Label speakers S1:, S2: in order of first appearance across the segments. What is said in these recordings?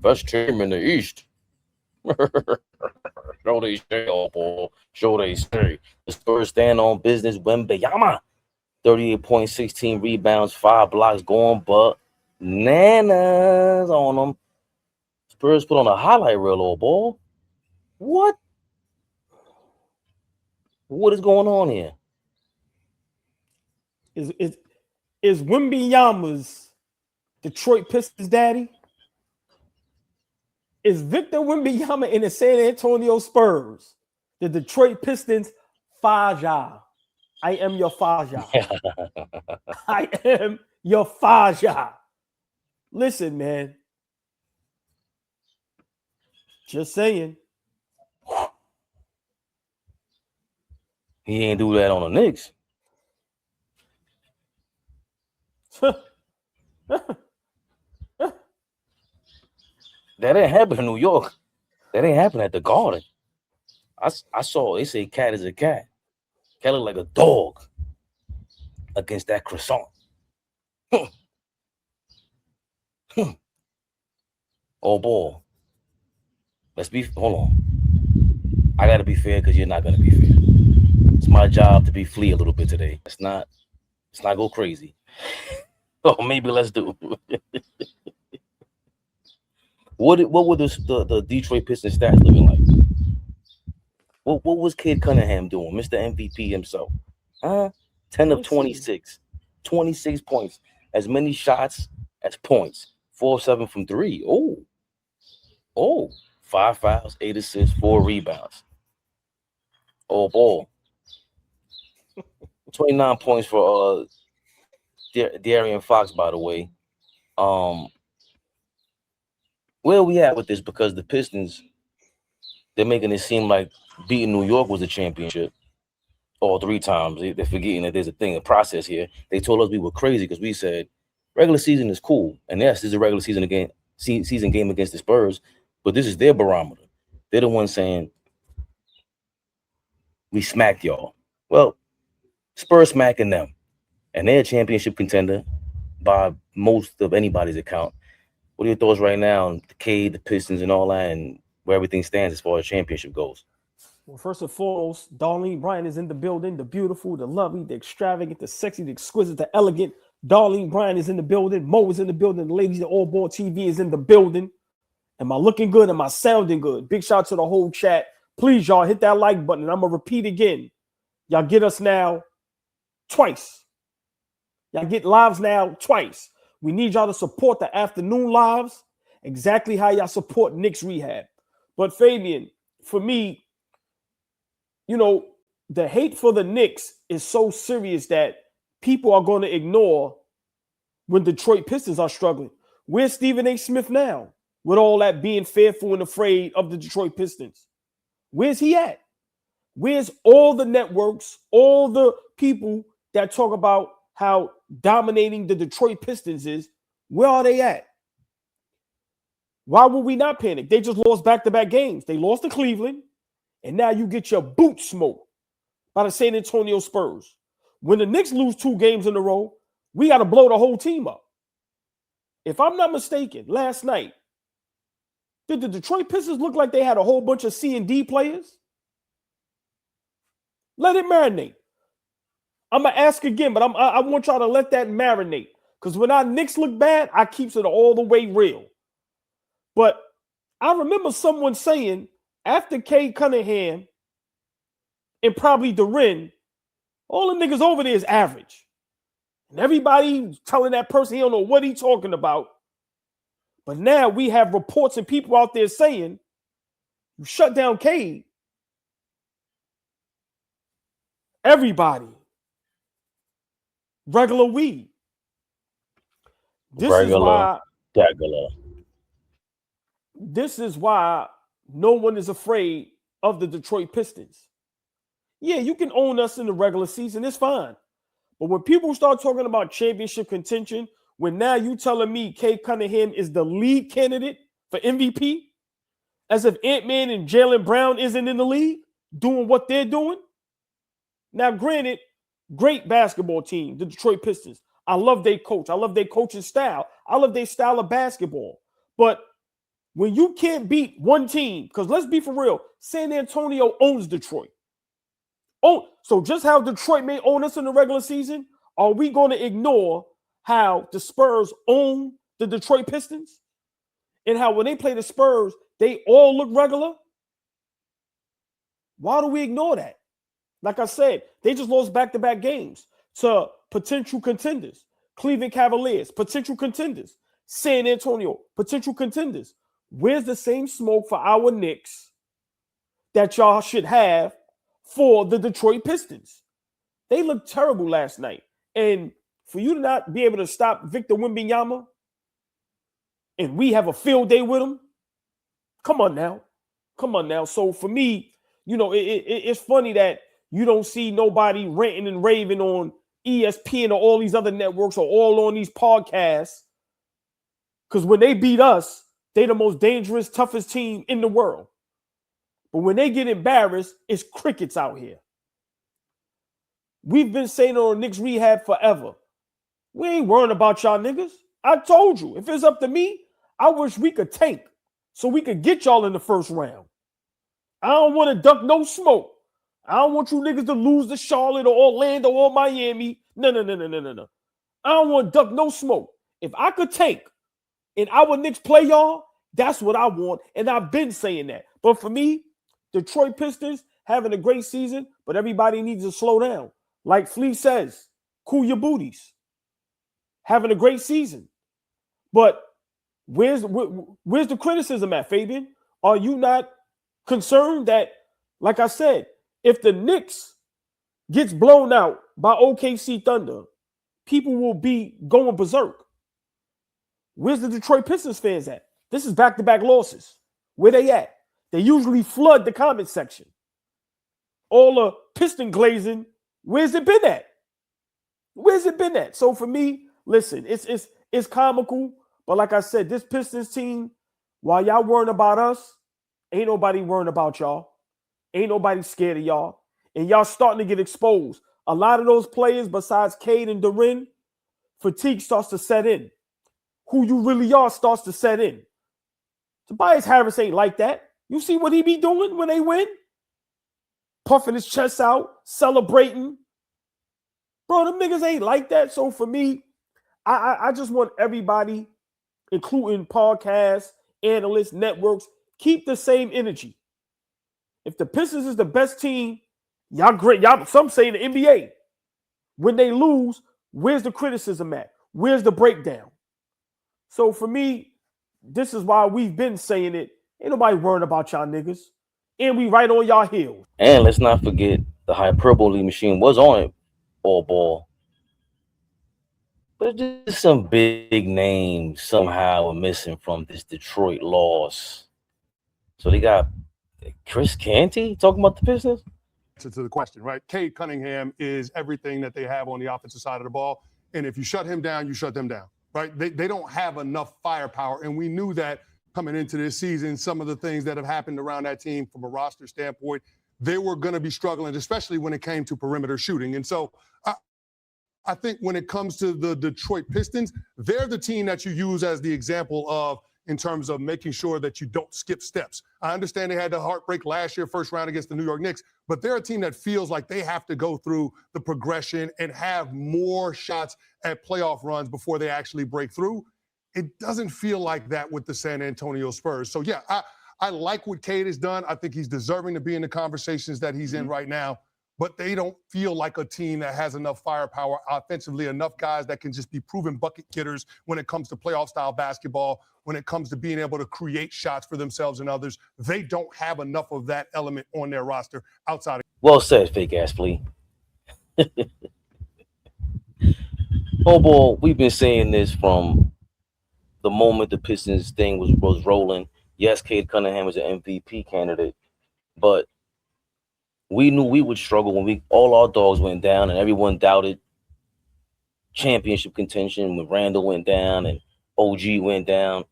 S1: best team in the East. Show they say, oh boy. Show they say. The Spurs stand on business. Wemby, 38 points, 16 rebounds, 5 blocks, going bananas on them. Spurs put on a highlight reel, old boy. What? What is going on here?
S2: Is Wembyama's Detroit Pistons daddy? Is Victor Wembanyama in the San Antonio Spurs the Detroit Pistons Faja? I am your Faja. I am your Faja. Listen, man. Just saying.
S1: He ain't do that on the Knicks. That didn't happen in New York. That ain't happen at the Garden. I saw, they say cat is a cat. Cat look like a dog against that croissant. Oh, boy. Hold on. I got to be fair because you're not going to be fair. It's my job to be flea a little bit today. Let's not go crazy. Oh, maybe let's do. What were the Detroit Pistons stats looking like? What was Kid Cunningham doing, Mr. MVP himself? 10 of 26, 26 points, as many shots as points, 4-7 from 3. Oh, 5 fouls, 8 assists, 4 rebounds. Oh boy, 29 points for De'Aaron Fox, by the way. Where are we at with this? Because the Pistons, they're making it seem like beating New York was a championship all 3 times. They're forgetting that there's a process here. They told us we were crazy because we said regular season is cool. And yes, this is a regular season game against the Spurs, but this is their barometer. They're the ones saying, we smacked y'all. Well, Spurs smacking them. And they're a championship contender by most of anybody's account. What are your thoughts right now on the Cade, the Pistons, and all that, and where everything stands as far as championship goes?
S2: Well, first and foremost, Darlene Bryant is in the building. The beautiful, the lovely, the extravagant, the sexy, the exquisite, the elegant. Darlene Bryant is in the building. Mo is in the building. The ladies at AllBall TV is in the building. Am I looking good? Am I sounding good? Big shout out to the whole chat. Please, y'all, hit that like button. I'm going to repeat again. Y'all get us now twice. Y'all get lives now twice. We need y'all to support the afternoon lives exactly how y'all support Knicks Rehab. But Fabian, for me, you know, the hate for the Knicks is so serious that people are going to ignore when Detroit Pistons are struggling. Where's Stephen A. Smith now with all that being fearful and afraid of the Detroit Pistons? Where's he at? Where's all the networks, all the people that talk about how dominating the Detroit Pistons is? Where are they at? Why would we not panic? They just lost back-to-back games. They lost to Cleveland, and now you get your boot smoked by the San Antonio Spurs. When the Knicks lose 2 games in a row, we got to blow the whole team up. If I'm not mistaken, last night, did the Detroit Pistons look like they had a whole bunch of C and D players? Let it marinate. I'm going to ask again, but I want y'all to let that marinate. Because when our Knicks look bad, I keeps it all the way real. But I remember someone saying, after Cade Cunningham and probably Duren, all the niggas over there is average. And everybody telling that person he don't know what he's talking about. But now we have reports and people out there saying, you shut down Cade. Everybody. Regular weed. This is why no one is afraid of the Detroit Pistons. Yeah, you can own us in the regular season. It's fine. But when people start talking about championship contention, when now you telling me Cade Cunningham is the lead candidate for MVP, as if Ant-Man and Jaylen Brown isn't in the league doing what they're doing. Now, granted, great basketball team, the Detroit Pistons. I love their coach. I love their coaching style. I love their style of basketball. But When you can't beat one team, because let's be for real, San Antonio owns Detroit. Oh, so just how Detroit may own us in the regular season, are we going to ignore how the Spurs own the Detroit Pistons? And how when they play the Spurs, they all look regular? Why do we ignore that? Like I said, they just lost back-to-back games to potential contenders. Cleveland Cavaliers, potential contenders. San Antonio, potential contenders. Where's the same smoke for our Knicks that y'all should have for the Detroit Pistons? They looked terrible last night. And for you to not be able to stop Victor Wembanyama and we have a field day with him, come on now. Come on now. So for me, you know, it's funny that you don't see nobody ranting and raving on ESPN or all these other networks or all on these podcasts. Because when they beat us, they the most dangerous, toughest team in the world. But when they get embarrassed, it's crickets out here. We've been saying on Knicks rehab forever. We ain't worrying about y'all niggas. I told you, if it's up to me, I wish we could tank so we could get y'all in the first round. I don't want to duck no smoke. I don't want you niggas to lose to Charlotte or Orlando or Miami. No. I don't want to duck no smoke. If I could tank and our Knicks play y'all, that's what I want. And I've been saying that. But for me, Detroit Pistons having a great season, but everybody needs to slow down. Like Flea says, cool your booties. Having a great season. But where's the criticism at, Fabian? Are you not concerned that, like I said, if the Knicks gets blown out by OKC Thunder, people will be going berserk? Where's the Detroit Pistons fans at? This is back-to-back losses. Where they at? They usually flood the comment section. All the Piston glazing, where's it been at? Where's it been at? So for me, listen, it's comical, but like I said, this Pistons team, while y'all worrying about us, ain't nobody worrying about y'all. Ain't nobody scared of y'all. And y'all starting to get exposed. A lot of those players, besides Cade and Duren, fatigue starts to set in. Who you really are starts to set in. Tobias Harris ain't like that. You see what he be doing when they win? Puffing his chest out, celebrating. Bro, them niggas ain't like that. So for me, I just want everybody, including podcasts, analysts, networks, keep the same energy. If the Pistons is the best team, y'all great. Y'all, some say in the NBA. When they lose, where's the criticism at? Where's the breakdown? So for me, this is why we've been saying it. Ain't nobody worrying about y'all niggas. And we right on y'all heels.
S1: And let's not forget the hyperbole machine was on it, AllBall. But just some big names somehow are missing from this Detroit loss. So they got Chris Canty talking about the Pistons?
S3: To the question, right? Cade Cunningham is everything that they have on the offensive side of the ball. And if you shut him down, you shut them down, right? They don't have enough firepower. And we knew that coming into this season, some of the things that have happened around that team from a roster standpoint, they were going to be struggling, especially when it came to perimeter shooting. And so I think when it comes to the Detroit Pistons, they're the team that you use as the example of in terms of making sure that you don't skip steps. I understand they had the heartbreak last year, first round against the New York Knicks, but they're a team that feels like they have to go through the progression and have more shots at playoff runs before they actually break through. It doesn't feel like that with the San Antonio Spurs. So, yeah, I like what Cade has done. I think he's deserving to be in the conversations that he's in right now. But they don't feel like a team that has enough firepower offensively, enough guys that can just be proven bucket getters when it comes to playoff-style basketball, when it comes to being able to create shots for themselves and others. They don't have enough of that element on their roster outside of.
S1: Well said, fake-ass flea. AllBall, we've been saying this from the moment the Pistons thing was rolling. Yes, Cade Cunningham was an MVP candidate, but we knew we would struggle when all our dogs went down and everyone doubted championship contention when Randall went down and OG went down.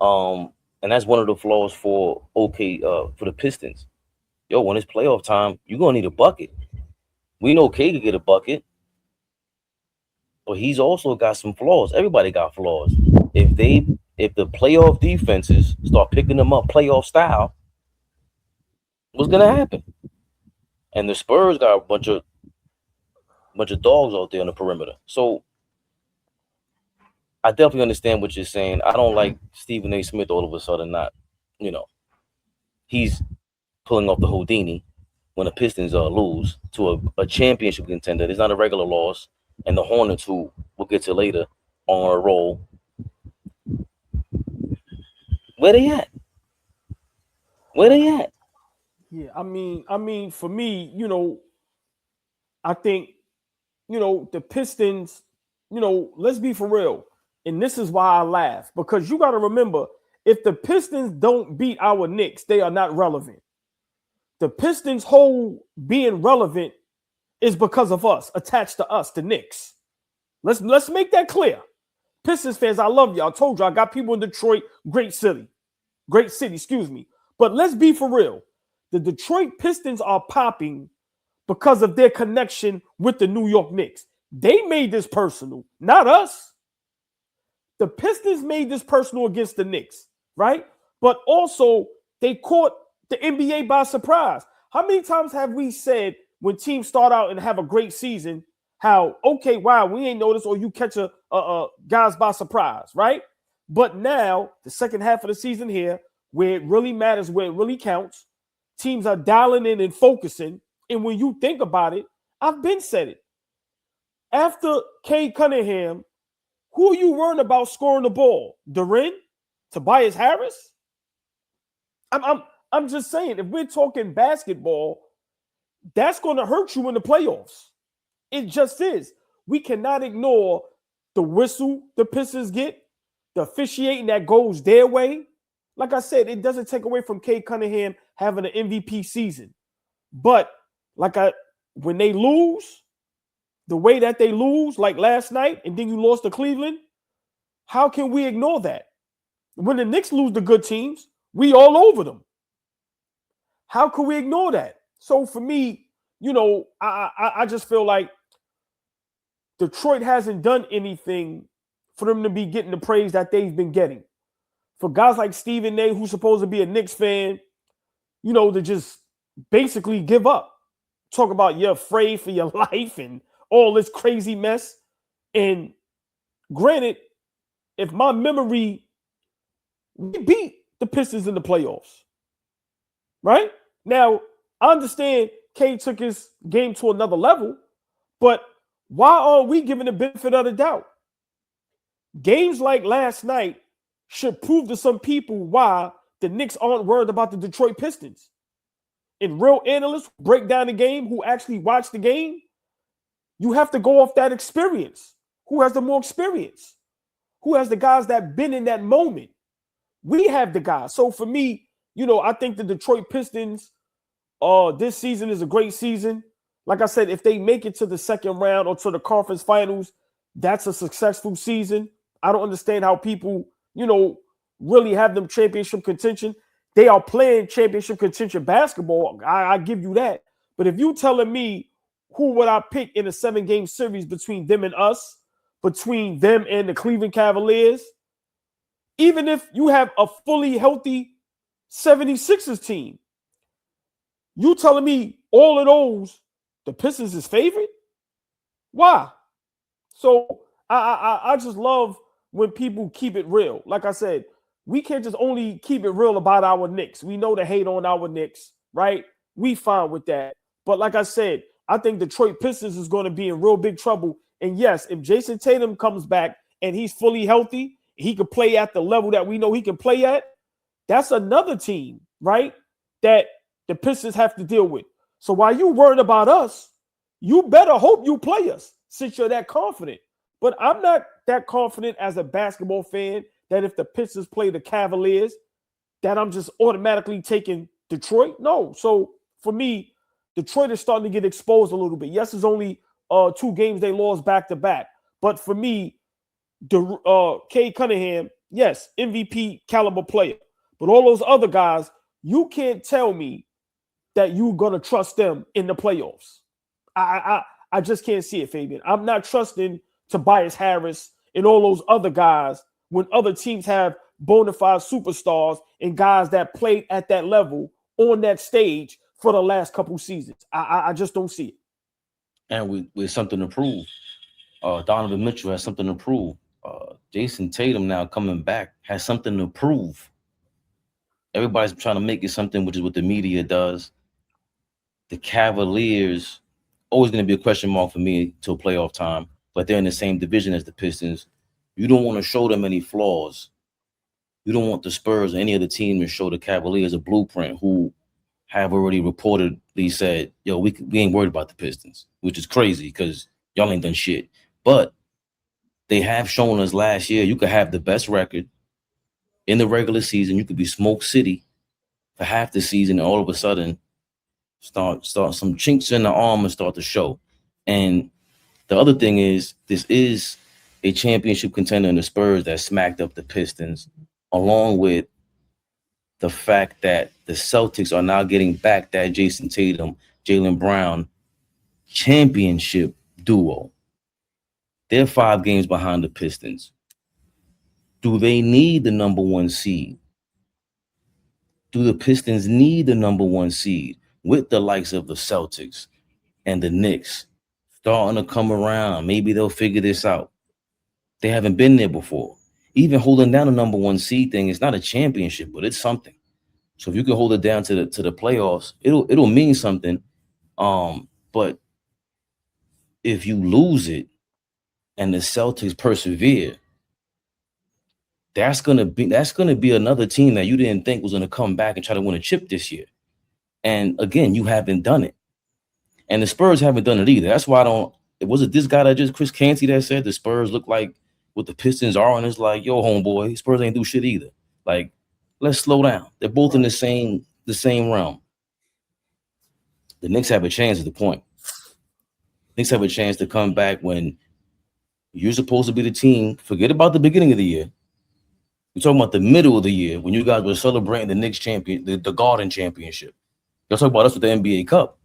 S1: And that's one of the flaws for the Pistons. Yo, when it's playoff time, you're gonna need a bucket. We know K could get a bucket, but he's also got some flaws. Everybody got flaws. If they if the playoff defenses start picking them up playoff style, what's gonna happen? And the Spurs got a bunch of dogs out there on the perimeter. So I definitely understand what you're saying. I don't like Stephen A. Smith all of a sudden not, he's pulling off the Houdini when the Pistons lose to a championship contender. It's not a regular loss. And the Hornets, who we'll get to later, on a roll. Where they at?
S2: Yeah, I mean, for me, I think, the Pistons, let's be for real. And this is why I laugh, because you got to remember, if the Pistons don't beat our Knicks, they are not relevant. The Pistons' whole being relevant is because of us, attached to us, the Knicks. Let's make that clear. Pistons fans, I love you. I told you I got people in Detroit, great city, excuse me. But let's be for real. The Detroit Pistons are popping because of their connection with the New York Knicks. They made this personal, not us. The Pistons made this personal against the Knicks, right? But also, they caught the NBA by surprise. How many times have we said when teams start out and have a great season, how, okay, wow, we ain't noticed, or you catch a guys by surprise, right? But now, the second half of the season here, where it really matters, where it really counts, teams are dialing in and focusing. And when you think about it, I've been said it. After Cade Cunningham, who are you worrying about scoring the ball? Duren? Tobias Harris? I'm just saying, if we're talking basketball, that's going to hurt you in the playoffs. It just is. We cannot ignore the whistle the Pistons get, the officiating that goes their way. Like I said, it doesn't take away from Cade Cunningham having an MVP season. But when they lose, the way that they lose, like last night, and then you lost to Cleveland, how can we ignore that? When the Knicks lose to good teams, we all over them. How can we ignore that? So for me, I just feel like Detroit hasn't done anything for them to be getting the praise that they've been getting. For guys like Stephen A., who's supposed to be a Knicks fan, to just basically give up. Talk about you're afraid for your life and all this crazy mess. And granted, if my memory, we beat the Pistons in the playoffs. Right? Now, I understand Cade took his game to another level, but why are we giving the benefit of the doubt? Games like last night should prove to some people why the Knicks aren't worried about the Detroit Pistons. And real analysts break down the game, who actually watch the game, you have to go off that experience. Who has the more experience? Who has the guys that been in that moment? We have the guys. So for me, I think the Detroit Pistons, this season is a great season. Like I said, if they make it to the second round or to the conference finals, that's a successful season. I don't understand how people, really have them championship contention. They are playing championship contention basketball. I give you that. But if you telling me who would I pick in a 7-game series between them and us, between them and the Cleveland Cavaliers, even if you have a fully healthy 76ers team, you telling me all of those, the Pistons is favorite? Why? So I just love when people keep it real. Like I said, we can't just only keep it real about our Knicks. We know the hate on our Knicks, right? We fine with that. But like I said, I think Detroit Pistons is going to be in real big trouble. And yes, if Jason Tatum comes back and he's fully healthy, he could play at the level that we know he can play at, that's another team, right, that the Pistons have to deal with. So while you worried about us, you better hope you play us since you're that confident. But I'm not that confident as a basketball fan that if the Pistons play the Cavaliers, that I'm just automatically taking Detroit. No. So for me, Detroit is starting to get exposed a little bit. Yes, it's only 2 games they lost back-to-back. But for me, Cade Cunningham, yes, MVP caliber player. But all those other guys, you can't tell me that you're going to trust them in the playoffs. I just can't see it, Fabian. I'm not trusting Tobias Harris and all those other guys when other teams have bona fide superstars and guys that played at that level on that stage for the last couple seasons. I just don't see it.
S1: And with something to prove. Donovan Mitchell has something to prove. Jason Tatum now coming back has something to prove. Everybody's trying to make it something, which is what the media does. The Cavaliers, always going to be a question mark for me till playoff time, but they're in the same division as the Pistons. You don't want to show them any flaws. You don't want the Spurs or any other team to show the Cavaliers a blueprint who have already reportedly said, yo, we ain't worried about the Pistons, which is crazy because y'all ain't done shit. But they have shown us last year you could have the best record in the regular season. You could be Smoke City for half the season, and all of a sudden start some chinks in the arm and start to show. And the other thing is, this is a championship contender in the Spurs that smacked up the Pistons, along with the fact that the Celtics are now getting back that Jason Tatum, Jaylen Brown championship duo. They're 5 games behind the Pistons. Do they need the number 1 seed? Do the Pistons need the number 1 seed with the likes of the Celtics and the Knicks starting to come around? Maybe they'll figure this out. They haven't been there before. Even holding down the number 1 seed thing is not a championship, but it's something. So if you can hold it down to the playoffs, it'll mean something. But if you lose it and the Celtics persevere, that's gonna be another team that you didn't think was gonna come back and try to win a chip this year. And again, you haven't done it. And the Spurs haven't done it either. That's why was it this guy that just Chris Canty that said the Spurs look like what the Pistons are, and it's like, yo, homeboy, Spurs ain't do shit either. Like, let's slow down. They're both in the same realm. The Knicks have a chance at the point. Knicks have a chance to come back when you're supposed to be the team. Forget about the beginning of the year. We're talking about the middle of the year when you guys were celebrating the Knicks champion, the Garden Championship. Y'all talk about us with the NBA Cup.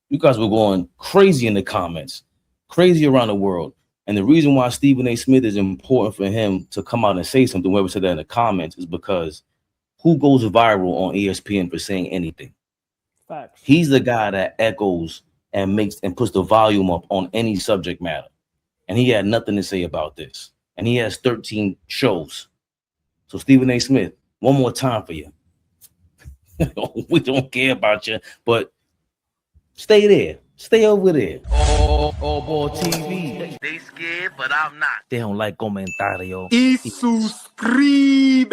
S1: You guys were going crazy in the comments, crazy around the world. And the reason why Stephen A. Smith is important for him to come out and say something, whoever said that in the comments, is because who goes viral on ESPN for saying anything?
S2: Facts.
S1: He's the guy that echoes and makes and puts the volume up on any subject matter. And he had nothing to say about this. And he has 13 shows. So Stephen A. Smith, one more time for you. We don't care about you, but stay there. Stay over there. AllBall TV. They scared, but I'm not. They don't like comentario.
S3: Y suscribe.